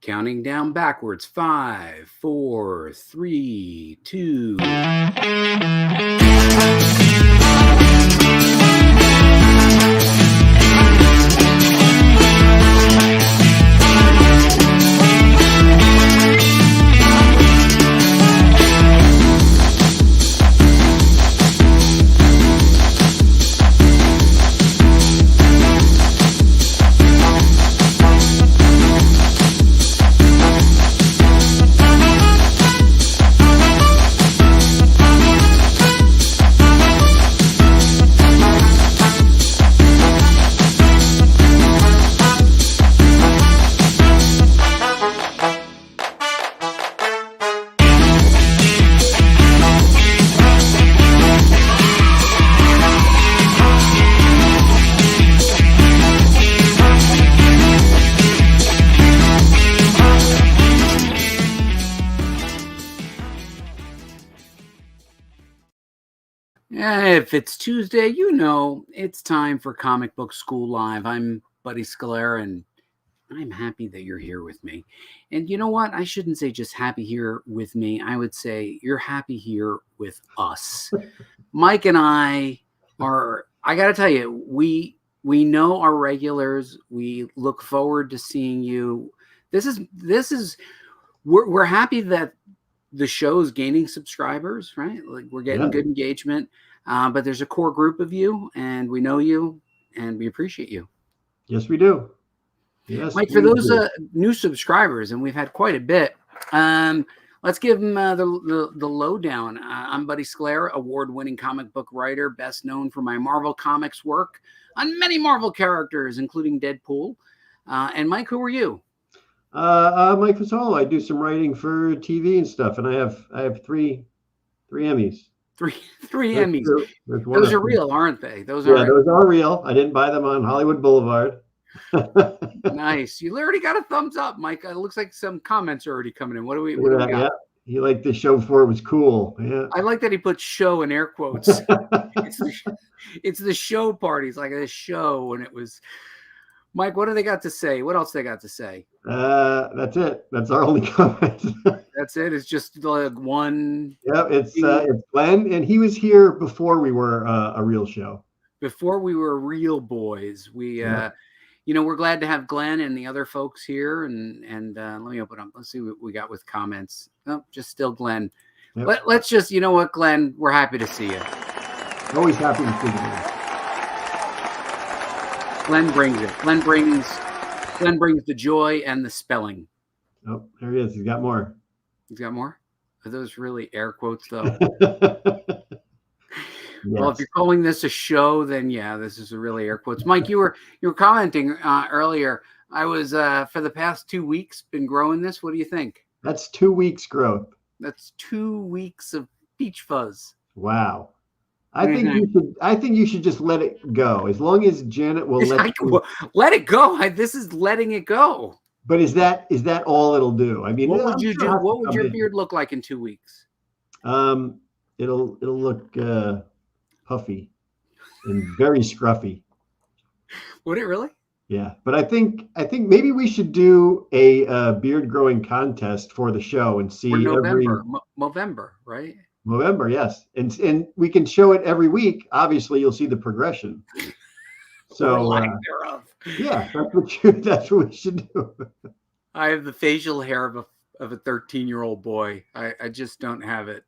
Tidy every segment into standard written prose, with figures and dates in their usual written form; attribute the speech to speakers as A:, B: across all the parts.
A: Counting down backwards. 5, 4, 3, 2. If it's Tuesday, you know it's time for Comic Book School Live. I'm Buddy Scalera, and I'm happy that you're here with me. And you know what? I shouldn't say just happy here with me. I would say you're happy here with us. Mike and I are, I got to tell you, we know our regulars. We look forward to seeing you. We're happy that the show's gaining subscribers, right? Like we're getting good engagement. But there's a core group of you, and we know you, and we appreciate you.
B: Yes, we do. Yes,
A: Mike, for those new subscribers, and we've had quite a bit, let's give them the lowdown. I'm Buddy Scalera, award-winning comic book writer, best known for my Marvel Comics work on many Marvel characters, including Deadpool. And Mike, who are you?
B: Mike Fasolo. I do some writing for TV and stuff, and I have three Emmys.
A: Three Emmys. Those are real, aren't they?
B: Those are real. I didn't buy them on Hollywood Boulevard.
A: Nice. You already got a thumbs up, Mike. It looks like some comments are already coming in. What do we got?
B: Yeah. He liked the show before it was cool. Yeah.
A: I like that he put show in air quotes. It's the show parties, like a show, and it was Mike, what do they got to say? What else they got to say?
B: That's it. That's our only comment.
A: That's it. It's just like one.
B: Yeah, it's Glenn, and he was here before we were a real show.
A: Before we were real boys, we're glad to have Glenn and the other folks here. And let me open up. Let's see what we got with comments. Oh, just still Glenn. Yep. Let's just, you know what, Glenn, we're happy to see you.
B: Always happy to see you.
A: Glenn brings it. Glenn brings the joy and the spelling.
B: Oh, there he is. He's got more.
A: He's got more? Are those really air quotes, though?
B: Yes.
A: Well, if you're calling this a show, then yeah, this is a really air quotes. Mike, you were commenting earlier. I was for the past 2 weeks been growing this. What do you think?
B: That's 2 weeks growth.
A: That's 2 weeks of peach fuzz.
B: Wow. I think you should just let it go. As long as Janet will
A: let it go. This is letting it go.
B: But is that all it'll do? I mean,
A: what would you do? What would your beard look like in 2 weeks?
B: It'll look puffy and very scruffy.
A: Would it really?
B: Yeah, but I think maybe we should do a beard growing contest for the show and see
A: November, right?
B: November, yes, and we can show it every week. Obviously, you'll see the progression. So, yeah, that's what we should do.
A: I have the facial hair of a 13-year-old boy. I just don't have it.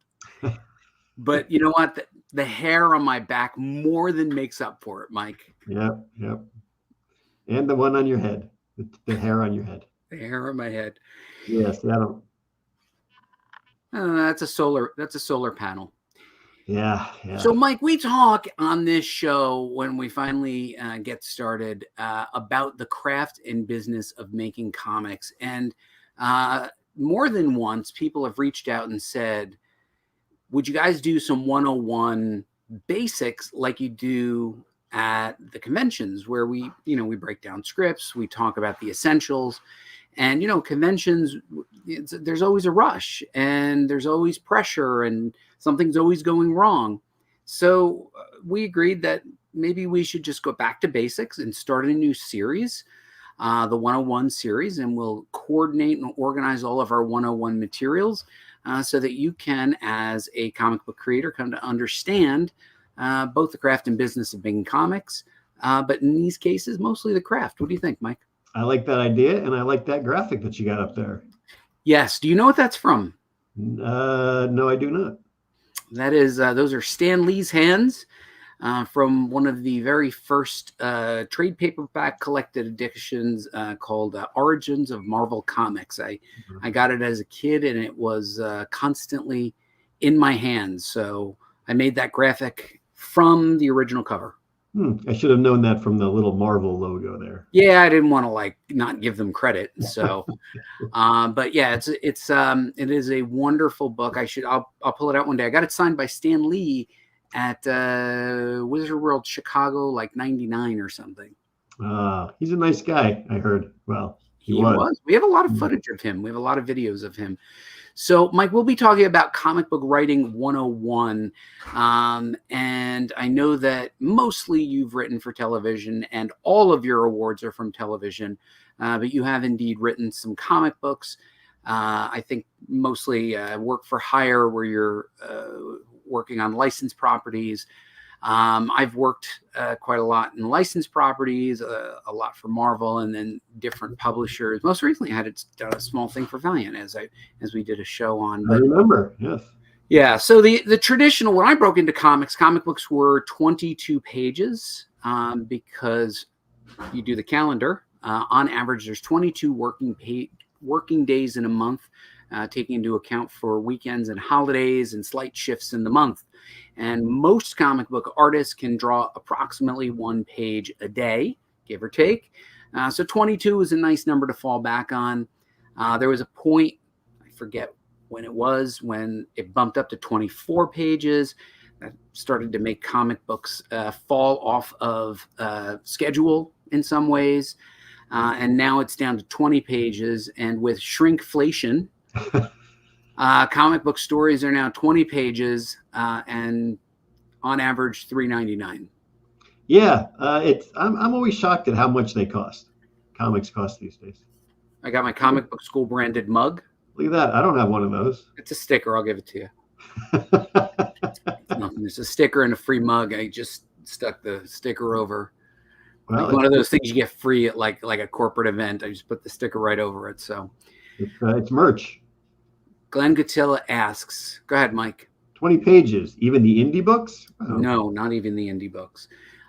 A: But you know what? The hair on my back more than makes up for it, Mike.
B: Yep. And the one on your head, the hair on your head.
A: The hair on my head.
B: Yes,
A: that's a solar panel.
B: Yeah.
A: So, Mike, we talk on this show when we finally get started about the craft and business of making comics. And more than once, people have reached out and said, would you guys do some 101 basics like you do at the conventions where we break down scripts, we talk about the essentials. And, conventions, there's always a rush and there's always pressure and something's always going wrong. So we agreed that maybe we should just go back to basics and start a new series. the 101 series, and we'll coordinate and organize all of our 101 materials so that you can, as a comic book creator, come to understand both the craft and business of making comics, but in these cases, mostly the craft. What do you think, Mike?
B: I like that idea, and I like that graphic that you got up there.
A: Yes. Do you know what that's from?
B: No, I do not.
A: That is, those are Stan Lee's hands from one of the very first trade paperback collected editions called Origins of Marvel Comics. I got it as a kid, and it was constantly in my hands. So I made that graphic from the original cover.
B: I should have known that from the little Marvel logo there.
A: Yeah, I didn't want to not give them credit. So, but yeah, it is a wonderful book. I'll pull it out one day. I got it signed by Stan Lee at Wizard World Chicago, 99 or something.
B: He's a nice guy, I heard. Well, he was.
A: We have a lot of footage of him. We have a lot of videos of him. So, Mike, we'll be talking about Comic Book Writing 101. And I know that mostly you've written for television, and all of your awards are from television. But you have indeed written some comic books. I think mostly work for hire, where you're working on licensed properties. I've worked quite a lot in licensed properties, a lot for Marvel, and then different publishers. Most recently, I had done a small thing for Valiant as we did a show on.
B: I remember, yes.
A: Yeah, so the traditional, when I broke into comics, comic books were 22 pages because you do the calendar. On average, there's 22 working days in a month, taking into account for weekends and holidays and slight shifts in the month. And most comic book artists can draw approximately 1 page a day, give or take. So 22 is a nice number to fall back on. There was a point, I forget when it was, when it bumped up to 24 pages. That started to make comic books fall off of schedule in some ways. And now it's down to 20 pages. And with shrinkflation, comic book stories are now 20 pages and on average $3.99.
B: Yeah, I'm always shocked at how much they cost. Comics cost these days.
A: I got my comic book school branded mug.
B: Look at that. I don't have one of those.
A: It's a sticker. I'll give it to you. It's a sticker and a free mug. I just stuck the sticker over. Well, one of those things you get free at like a corporate event. I just put the sticker right over it. So
B: it's merch.
A: Glenn Gutilla asks, go ahead, Mike.
B: 20 pages, even the indie books?
A: Oh. No, not even the indie books.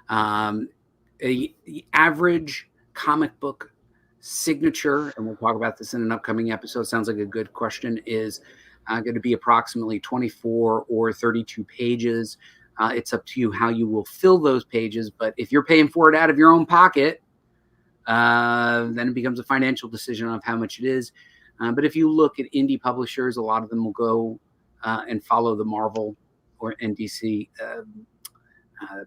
A: The average comic book signature, and we'll talk about this in an upcoming episode, sounds like a good question, is going to be approximately 24 or 32 pages. It's up to you how you will fill those pages, but if you're paying for it out of your own pocket, then it becomes a financial decision of how much it is. But if you look at indie publishers, a lot of them will go and follow the Marvel or DC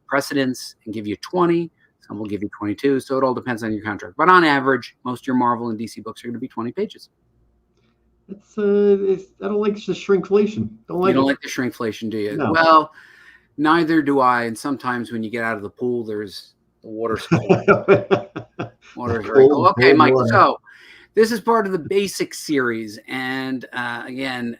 A: precedents and give you 20. Some will give you 22. So it all depends on your contract. But on average, most of your Marvel and DC books are going to be 20 pages.
B: I don't like the shrinkflation.
A: You don't like the shrinkflation, do you?
B: No.
A: Well, neither do I. And sometimes when you get out of the pool, there's the water's cold. Water's very cold. Okay, Mike. Water. So this is part of the basic series. And again,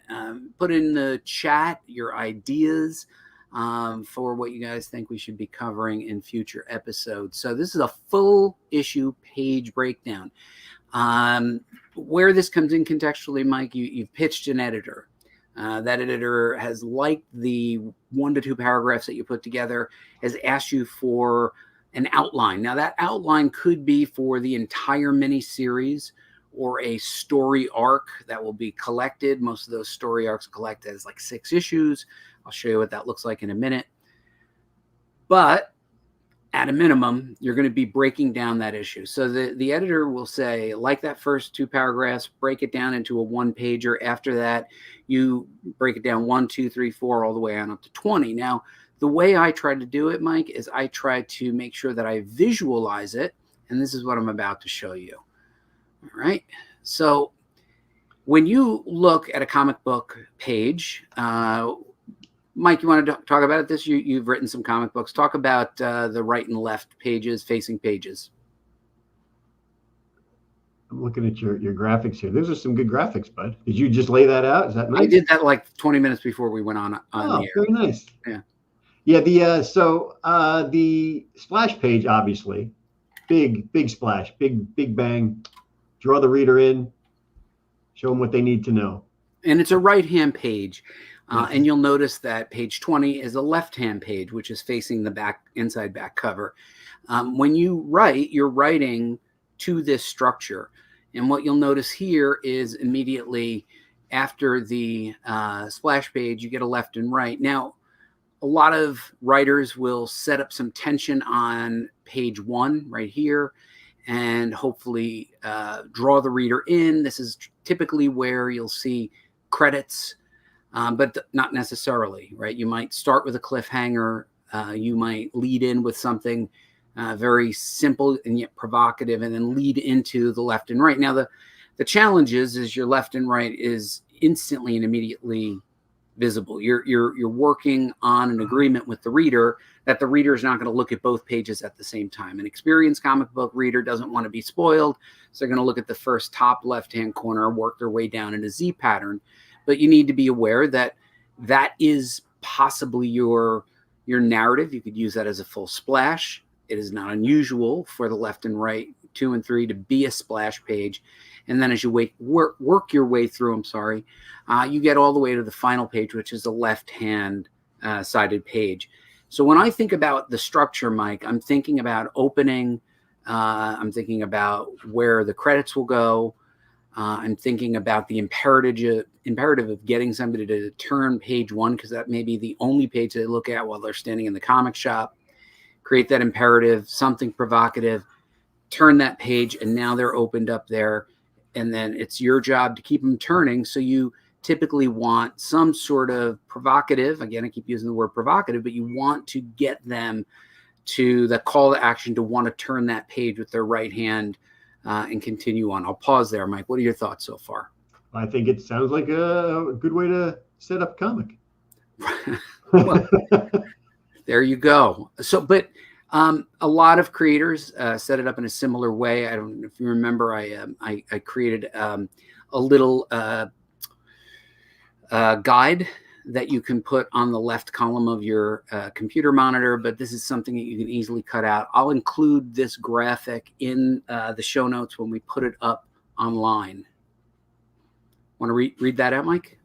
A: put in the chat your ideas for what you guys think we should be covering in future episodes. So this is a full issue page breakdown. Where this comes in contextually, Mike, you've pitched an editor. That editor has liked the 1 to 2 paragraphs that you put together, has asked you for an outline. Now, that outline could be for the entire miniseries or a story arc that will be collected. Most of those story arcs are collected as 6 issues. I'll show you what that looks like in a minute. But at a minimum, you're going to be breaking down that issue. So the editor will say, like that first 2 paragraphs, break it down into a 1-pager. After that, you break it down 1, 2, 3, 4, all the way on up to 20. Now, the way I try to do it, Mike, is I try to make sure that I visualize it. And this is what I'm about to show you. All right. So when you look at a comic book page, Mike, you want to talk about it? You've written some comic books. Talk about the right and left pages, facing pages.
B: I'm looking at your graphics here. Those are some good graphics, bud. Did you just lay that out? Is that nice?
A: I did that like 20 minutes before we went on the air.
B: Very nice.
A: Yeah.
B: Yeah. The splash page, obviously, big splash, big bang. Draw the reader in. Show them what they need to know.
A: And it's a right-hand page. And you'll notice that page 20 is a left-hand page, which is facing the inside back cover. When you write, you're writing to this structure. And what you'll notice here is immediately after the splash page, you get a left and right. Now, a lot of writers will set up some tension on page 1 right here and hopefully draw the reader in. This is typically where you'll see credits, but not necessarily, right? You might start with a cliffhanger. You might lead in with something very simple and yet provocative, and then lead into the left and right. Now, the challenge is your left and right is instantly and immediately visible. You're working on an agreement with the reader that the reader is not going to look at both pages at the same time. An experienced comic book reader doesn't want to be spoiled, so they're going to look at the first top left-hand corner, work their way down in a Z pattern. But you need to be aware that that is possibly your narrative. You could use that as a full splash. It is not unusual for the left and right 2 and 3 to be a splash page. And then as you work your way through, you get all the way to the final page, which is a left-hand sided page. So when I think about the structure, Mike, I'm thinking about opening. I'm thinking about where the credits will go. I'm thinking about the imperative of getting somebody to turn page 1, because that may be the only page they look at while they're standing in the comic shop. Create that imperative, something provocative, turn that page, and now they're opened up there. And then it's your job to keep them turning. So you typically want some sort of provocative. Again, I keep using the word provocative, but you want to get them to the call to action to want to turn that page with their right hand and continue on. I'll pause there, Mike. What are your thoughts so far?
B: I think it sounds like a good way to set up a comic.
A: Well, there you go. So, but a lot of creators set it up in a similar way. I don't know if you remember, I created a little guide that you can put on the left column of your computer monitor, but this is something that you can easily cut out. I'll include this graphic in the show notes when we put it up online. Want to read that out, Mike?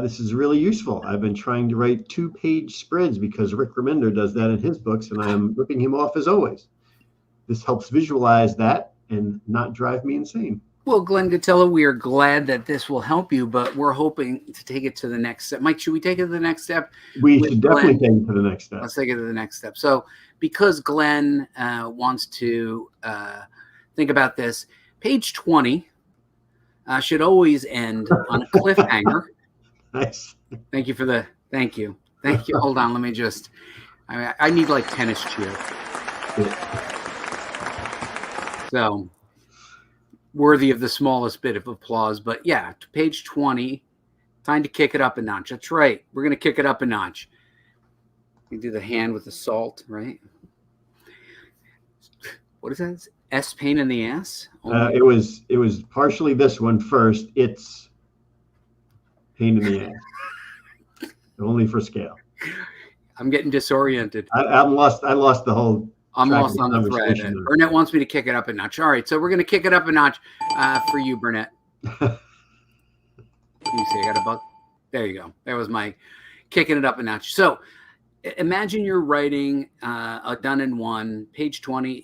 B: This is really useful. I've been trying to write 2-page spreads because Rick Remender does that in his books, and I'm ripping him off as always. This helps visualize that and not drive me insane.
A: Well, Glenn Gatella, we are glad that this will help you, but we're hoping to take it to the next step. Mike, should we take it to the next step?
B: We should definitely take it to the next step.
A: Let's take it to the next step. So because Glenn wants to think about this, page 20 should always end on a cliffhanger.
B: Nice.
A: Thank you. Hold on. Let me just, I need like tennis cheer. So worthy of the smallest bit of applause, but yeah, to page 20, time to kick it up a notch. That's right. We're going to kick it up a notch. You do the hand with the salt, right? What is that? S pain in the ass?
B: It was partially this one first. It's pain in the ass. Only for scale.
A: I'm getting disoriented.
B: I lost the whole.
A: I'm lost on the thread. Burnett wants me to kick it up a notch. All right, so we're going to kick it up a notch for you, Burnett. Let me see. I got a buck. There you go. There was my kicking it up a notch. So imagine you're writing a done in one. Page 20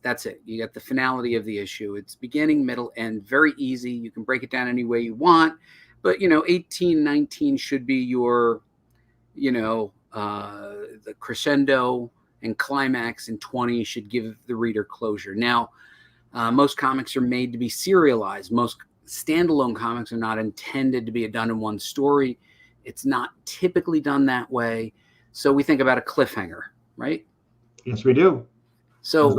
A: that's it. You got the finality of the issue. It's beginning, middle, end. Very easy. You can break it down any way you want. But, 18, 19 should be your, the crescendo and climax, and 20 should give the reader closure. Now, most comics are made to be serialized. Most standalone comics are not intended to be a done-in-one story. It's not typically done that way. So we think about a cliffhanger, right?
B: Yes, we do.
A: So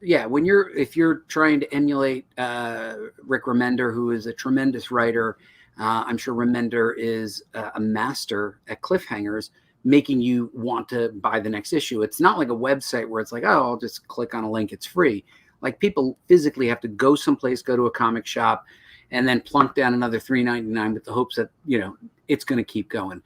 A: if you're trying to emulate Rick Remender, who is a tremendous writer, I'm sure Remender is a master at cliffhangers, making you want to buy the next issue. It's not like a website where it's like, oh, I'll just click on a link, it's free. Like people physically have to go someplace, go to a comic shop, and then plunk down another $3.99 with the hopes that, it's going to keep going.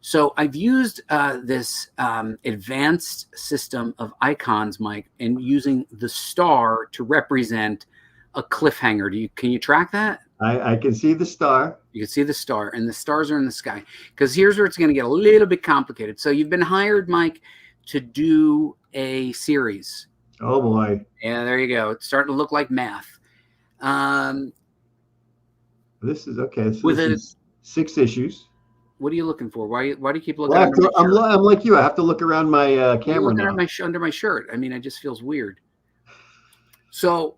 A: So I've used this advanced system of icons, Mike, and using the star to represent a cliffhanger. Can you track that?
B: I can see the star.
A: You can see the star, and the stars are in the sky. Because here's where it's going to get a little bit complicated. So you've been hired, Mike, to do a series.
B: Oh boy.
A: Yeah, there you go. It's starting to look like math.
B: This is okay. So
A: With
B: this is 6 issues.
A: What are you looking for? Why do you keep looking
B: Well,
A: under my shirt?
B: I'm like you. I have to look around my camera now.
A: Under my shirt. I mean, it just feels weird. So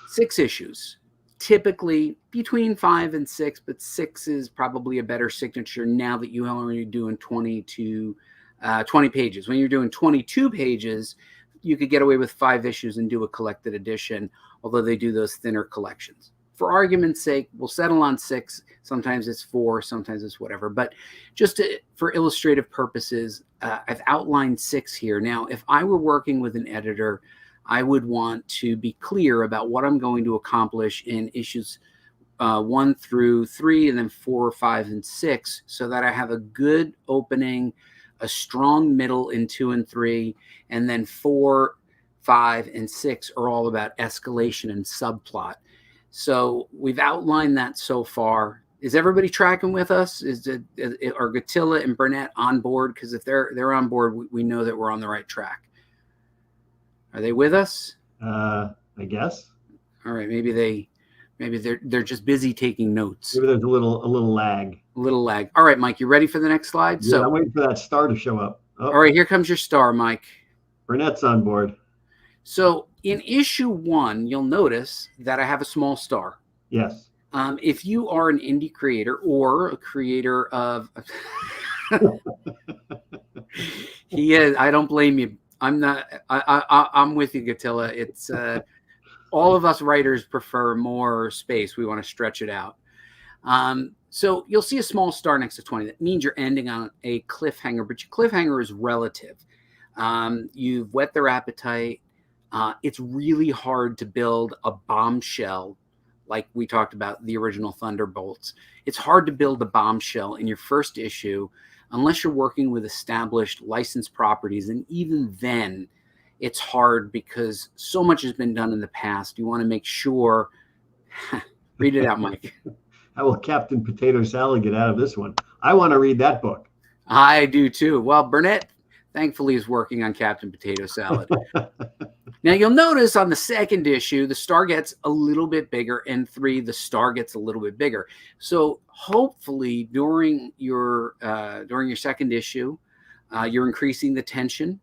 A: 6 issues, typically between 5 and 6, but 6 is probably a better signature now that you are only doing 20 pages. When you're doing 22 pages, you could get away with 5 issues and do a collected edition, although they do those thinner collections. For argument's sake, we'll settle on 6. Sometimes it's 4, sometimes it's whatever. But just for illustrative purposes, I've outlined 6 here. Now, if I were working with an editor, I would want to be clear about what I'm going to accomplish in issues 1 through 3, and then 4, 5, and 6, so that I have a good opening, a strong middle in 2 and 3, and then 4, 5, and 6 are all about escalation and subplot. So we've outlined that so far. Is everybody tracking with us? Are Gatilla and Burnett on board? Because if they're on board, we know that we're on the right track. Are they with us?
B: I guess.
A: All right. Maybe they're just busy taking notes.
B: Maybe there's a little lag.
A: A little lag. All right, Mike, you ready for the next slide?
B: Yeah, I'm waiting for that star to show up. Oh.
A: All right, here comes your star, Mike.
B: Burnett's on board.
A: So in issue 1, you'll notice that I have a small star.
B: Yes.
A: If you are an indie creator or a creator of, he is. I don't blame you. I'm not. I'm with you, Gatilla. It's all of us writers prefer more space. We want to stretch it out. So you'll see a small star next to 20. That means you're ending on a cliffhanger, but your cliffhanger is relative. You've whet their appetite. It's really hard to build a bombshell like we talked about the original Thunderbolts. It's hard to build a bombshell in your first issue unless you're working with established licensed properties. And even then, it's hard because so much has been done in the past. You want to make sure. Read it out, Mike.
B: How will Captain Potato Salad get out of this one? I want to read that book.
A: I do too. Well, Burnett, thankfully, is working on Captain Potato Salad. Now, you'll notice on the second issue, the star gets a little bit bigger, and 3, the star gets a little bit bigger. So hopefully during your second issue, you're increasing the tension.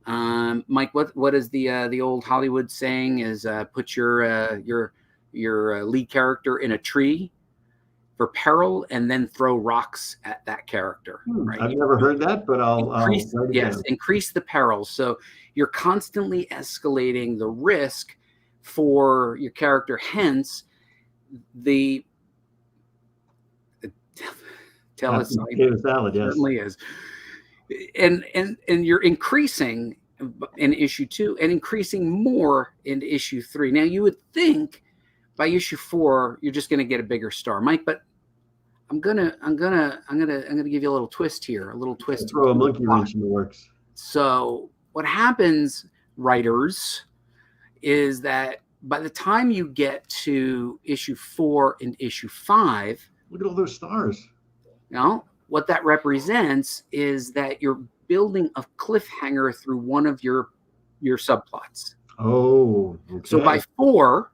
A: Mike, what is the old Hollywood saying is put your lead character in a tree for peril and then throw rocks at that character. Right?
B: I've never heard that, but I'll write it down.
A: Increase the peril. So you're constantly escalating the risk for your character. Hence, the tell us
B: salad, yes.
A: Certainly is. And you're increasing in issue 2 and increasing more in issue 3. Now you would think by issue 4 you're just going to get a bigger star, Mike, but I'm gonna give you a little twist here, a little twist.
B: Throw a monkey wrench in the works.
A: So what happens, writers, is that by the time you get to issue 4 and issue 5,
B: look at all those stars.
A: What that represents is that you're building a cliffhanger through one of your subplots.
B: Oh, okay.
A: So by 4,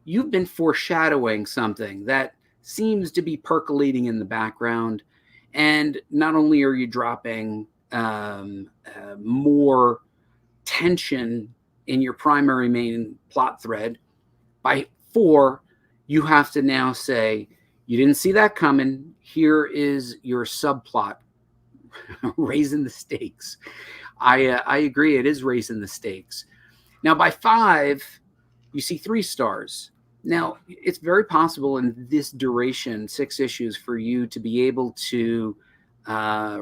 A: you've been foreshadowing something that seems to be percolating in the background. And not only are you dropping more tension in your primary main plot thread, by 4, you have to now say, you didn't see that coming. Here is your subplot, raising the stakes. I agree. It is raising the stakes. Now, by 5, you see 3 stars. Now, it's very possible in this duration, 6 issues, for you to be able to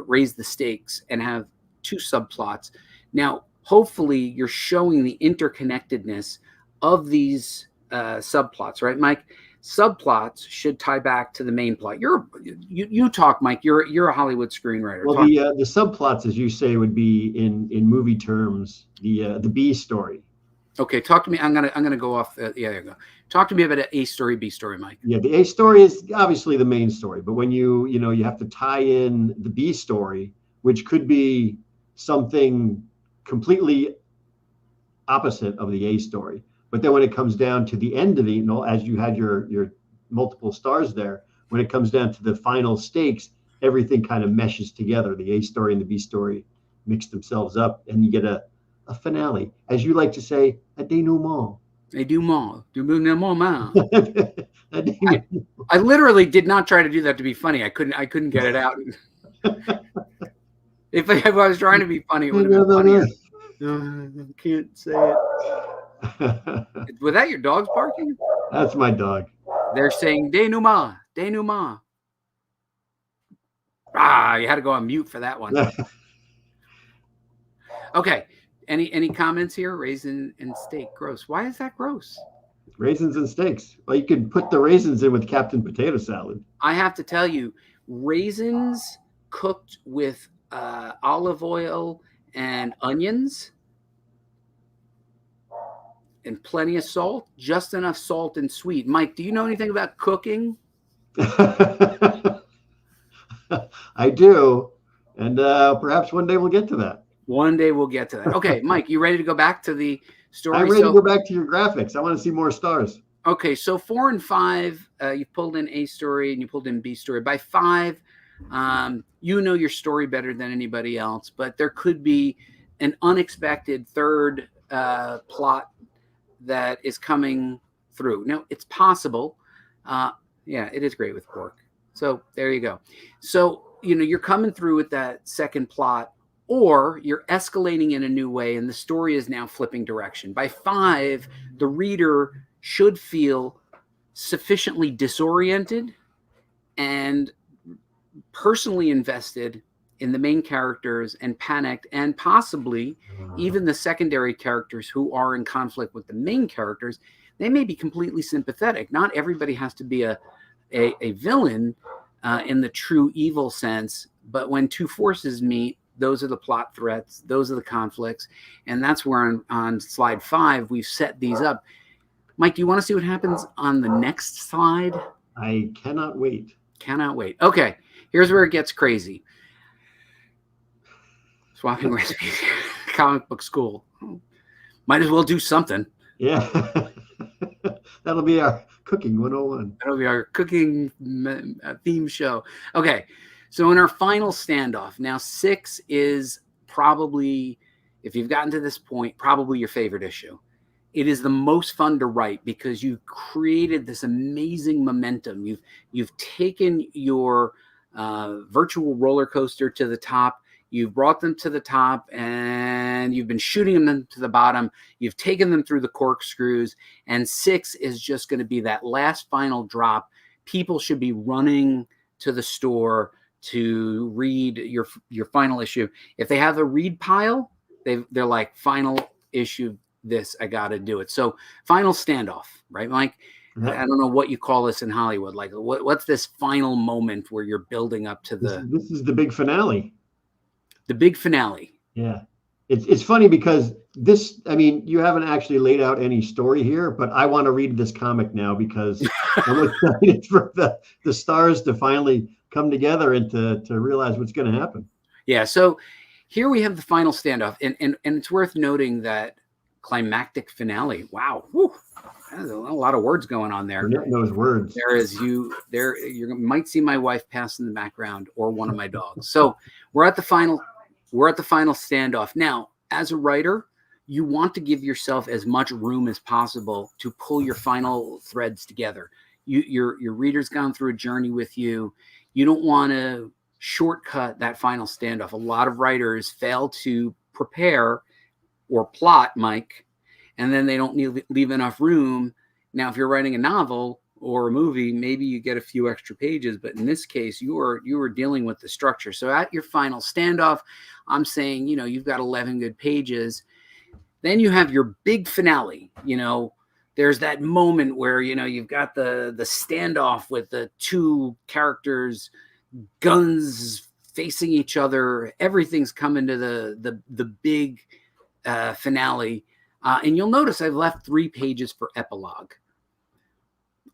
A: raise the stakes and have 2 subplots. Now, hopefully, you're showing the interconnectedness of these subplots, right, Mike? Subplots should tie back to the main plot. You talk, Mike. You're a Hollywood screenwriter.
B: Well, the subplots, as you say, would be in movie terms the B story.
A: Okay, talk to me. I'm gonna go off. Yeah, there you go. Talk to me about an A story, B story, Mike.
B: Yeah, the A story is obviously the main story, but when you have to tie in the B story, which could be something completely opposite of the A story. But then when it comes down to the end of the, as you had your multiple stars there, when it comes down to the final stakes, everything kind of meshes together. The A story and the B story mix themselves up, and you get a finale, as you like to say, a denouement.
A: A denouement. I literally did not try to do that to be funny. I couldn't get it out. If I was trying to be funny, it would have been funnier. I can't say it. Was that your dog's barking?
B: That's my dog.
A: They're saying denouement, denouement. You had to go on mute for that one. Okay. Any comments here? Raisin and steak, gross. Why is that gross?
B: Raisins and steaks. Well, you could put the raisins in with Captain Potato Salad.
A: I have to tell you, raisins cooked with olive oil and onions and plenty of salt, just enough salt and sweet. Mike, do you know anything about cooking?
B: I do. And perhaps one day we'll get to that.
A: One day we'll get to that. Okay, Mike, you ready to go back to the story?
B: I'm ready to go back to your graphics. I want to see more stars.
A: Okay, so 4 and 5, you pulled in A story and you pulled in B story. By 5, you know your story better than anybody else, but there could be an unexpected third plot that is coming through. Now, it's possible. Yeah, it is great with pork. So there you go. So, you're coming through with that second plot, or you're escalating in a new way, and the story is now flipping direction. By 5, the reader should feel sufficiently disoriented and personally invested in the main characters and panicked, and possibly even the secondary characters who are in conflict with the main characters. They may be completely sympathetic. Not everybody has to be a villain in the true evil sense, but when two forces meet, those are the plot threats, those are the conflicts, and that's where on slide 5 we've set these up. Mike, do you want to see what happens on the next slide?
B: I cannot wait.
A: Cannot wait. Okay, here's where it gets crazy. Swapping recipes, comic book school. Might as well do something.
B: Yeah. That'll be our cooking 101.
A: That'll be our cooking theme show. Okay, so in our final standoff, now 6 is probably, if you've gotten to this point, probably your favorite issue. It is the most fun to write because you've created this amazing momentum. You've taken your virtual roller coaster to the top. You've brought them to the top, and you've been shooting them to the bottom. You've taken them through the corkscrews, and 6 is just going to be that last final drop. People should be running to the store to read your final issue. If they have a read pile, they're like, final issue, this, I got to do it. So final standoff, right, Mike? Mm-hmm. I don't know what you call this in Hollywood. Like, what's this final moment where you're building up to the...
B: This is the big finale.
A: The big finale.
B: Yeah. It's funny because you haven't actually laid out any story here, but I want to read this comic now because I'm excited for the stars to finally come together and to realize what's going to happen.
A: Yeah. So here we have the final standoff, and it's worth noting that climactic finale. Wow. Whew. There's a lot of words going on there.
B: Those words.
A: You might see my wife pass in the background, or one of my dogs. So we're at the final standoff. Now, as a writer, you want to give yourself as much room as possible to pull your final threads together. Your reader's gone through a journey with you. You don't want to shortcut that final standoff. A lot of writers fail to prepare or plot, Mike, and then they don't leave enough room. Now, if you're writing a novel or a movie, maybe you get a few extra pages, but in this case, you are dealing with the structure. So at your final standoff, I'm saying, you've got 11 good pages. Then you have your big finale, there's that moment where, you've got the standoff with the two characters, guns facing each other. Everything's coming to the big finale. And you'll notice I've left 3 pages for epilogue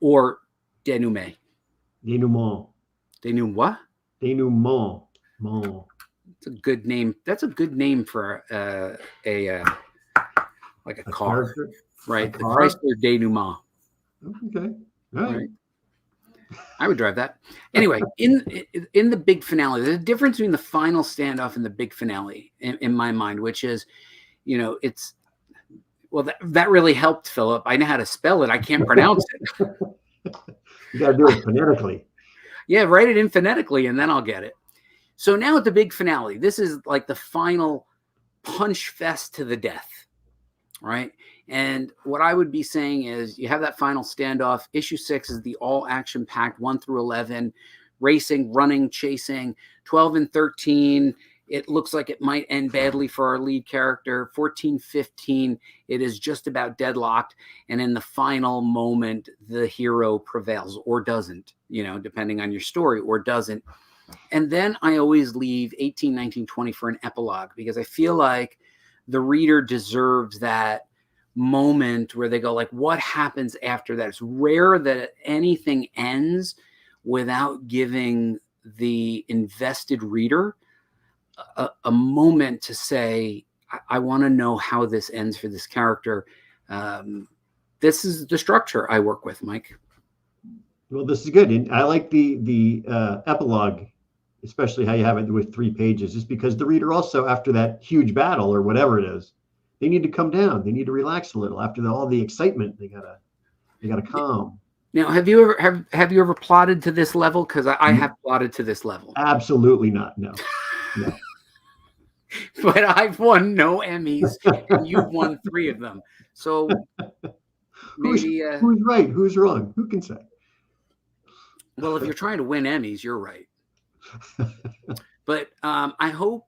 A: or denouement.
B: Denouement.
A: What?
B: Denouement.
A: It's a good name. That's a good name for a car, character? Right? The Chrysler denouement.
B: Okay. Right.
A: I would drive that. Anyway, in the big finale, there's a difference between the final standoff and the big finale in my mind, which is, it's, well, that really helped, Philip. I know how to spell it. I can't pronounce it.
B: You got to do it phonetically.
A: Yeah, write it in phonetically, and then I'll get it. So now at the big finale, this is like the final punch fest to the death, right? And what I would be saying is you have that final standoff. Issue 6 is the all action-packed 1 through 11, racing, running, chasing. 12 and 13, it looks like it might end badly for our lead character. 14, 15, it is just about deadlocked. And in the final moment, the hero prevails or doesn't, depending on your story, or doesn't. And then I always leave 18, 19, 20 for an epilogue, because I feel like the reader deserves that moment where they go like, what happens after that? It's rare that anything ends without giving the invested reader a moment to say, I want to know how this ends for this character. This is the structure I work with, Mike.
B: Well, this is good. And I like the epilogue, especially how you have it with 3 pages, just because the reader also, after that huge battle or whatever it is, they need to come down. They need to relax a little after all the excitement. They gotta calm.
A: Now, have you ever plotted to this level? Because I have plotted to this level.
B: Absolutely not. No.
A: But I've won no Emmys, and you've won 3 of them. So maybe
B: who's right? Who's wrong? Who can say?
A: Well, if you're trying to win Emmys, you're right. But I hope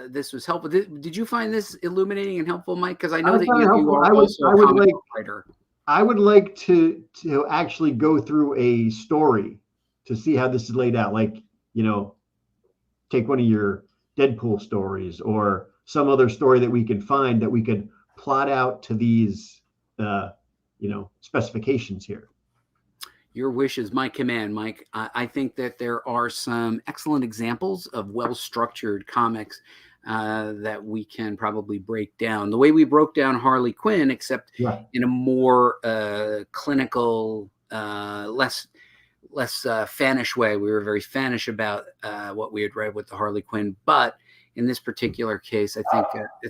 A: this was helpful. Did you find this illuminating and helpful, Mike? Because I know that you are also a comic book writer.
B: I would like to actually go through a story to see how this is laid out. Like, take one of your Deadpool stories or some other story that we can find that we could plot out to these, specifications here.
A: Your wish is my command, Mike. I think that there are some excellent examples of well-structured comics that we can probably break down. The way we broke down Harley Quinn, except in a more clinical, less fanish way. We were very fanish about what we had read with the Harley Quinn, but in this particular case, I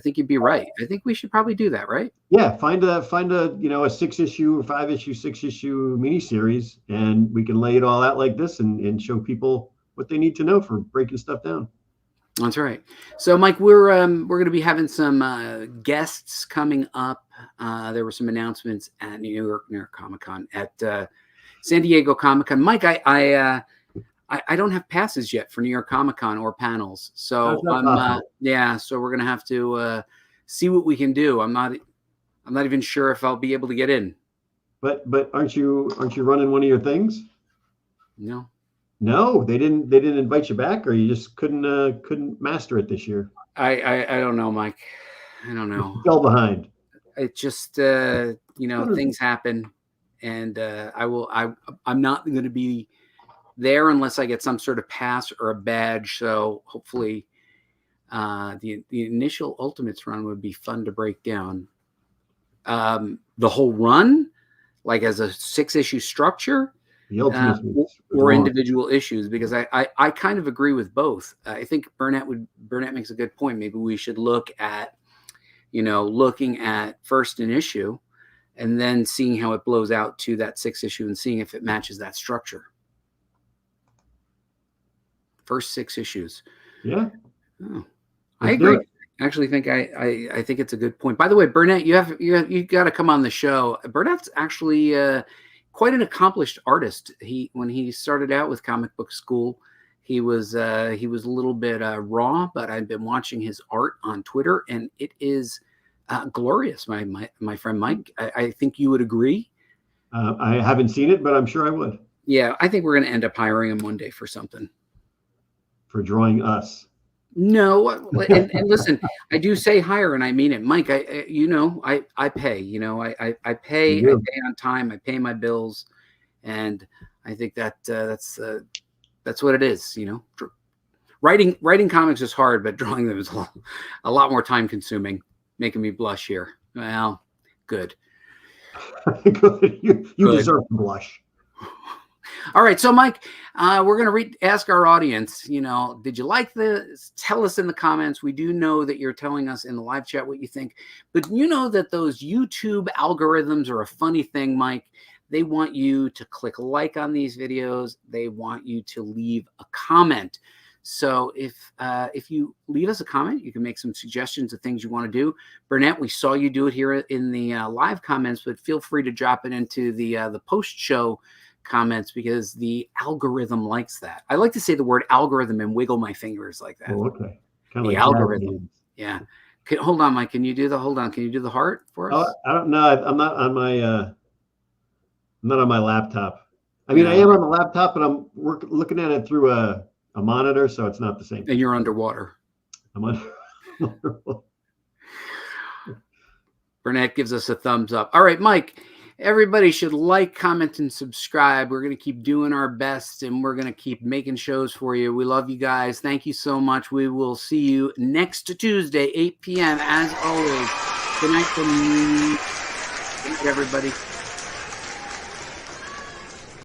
A: think you'd be right. I think we should probably do that, right?
B: Yeah, find a a 6-issue or 5-issue, 6-issue miniseries, and we can lay it all out like this and show people what they need to know for breaking stuff down.
A: That's right. So, Mike, we're going to be having some guests coming up. There were some announcements at New York Comic-Con, at San Diego Comic-Con. Mike, I don't have passes yet for New York Comic-Con or panels, so so we're gonna have to see what we can do. I'm not even sure if I'll be able to get in.
B: But aren't you running one of your things?
A: No,
B: they didn't invite you back, or you just couldn't master it this year.
A: I don't know, Mike. I don't know.
B: You fell behind.
A: It just things happen, and I'm not going to be there unless I get some sort of pass or a badge. So hopefully the initial Ultimates run would be fun to break down. The whole run, like as a 6-issue structure, or individual issues, because I kind of agree with both. I think Burnett makes a good point. Maybe we should look at, looking at first an issue and then seeing how it blows out to that 6-issue and seeing if it matches that structure. First 6 issues.
B: Yeah.
A: Oh, I agree. I actually think I think it's a good point. By the way, Burnett, you got to come on the show. Burnett's actually quite an accomplished artist. When he started out with comic book school, he was a little bit raw, but I've been watching his art on Twitter, and it is Glorious, my friend Mike. I think you would agree.
B: I haven't seen it, but I'm sure I would.
A: Yeah, I think we're going to end up hiring him one day for something.
B: For drawing us.
A: No, and listen, I do say hire, and I mean it, Mike. I pay. I pay on time. I pay my bills, and I think that's what it is. Writing comics is hard, but drawing them is a lot more time consuming, making me blush here. Well, good.
B: Good. You deserve to blush.
A: All right, so Mike, we're going to ask our audience, did you like this? Tell us in the comments. We do know that you're telling us in the live chat what you think, but you know that those YouTube algorithms are a funny thing, Mike. They want you to click like on these videos. They want you to leave a comment. So if you leave us a comment, you can make some suggestions of things you want to do. Burnett, we saw you do it here in the live comments, but feel free to drop it into the post-show comments because the algorithm likes that. I like to say the word algorithm and wiggle my fingers like that.
B: Oh, okay. Kind of
A: the
B: like
A: algorithm. Yeah. Hold on, Mike. Can you do the heart for us?
B: I don't know. I'm not on my laptop. I mean, I am on the laptop, but I'm looking at it through a monitor, so it's not the same.
A: And you're underwater.
B: I'm underwater.
A: Burnett gives us a thumbs up. All right, Mike. Everybody should like, comment, and subscribe. We're going to keep doing our best, and we're going to keep making shows for you. We love you guys. Thank you so much. We will see you next Tuesday, 8 p.m. as always. Good night, everybody.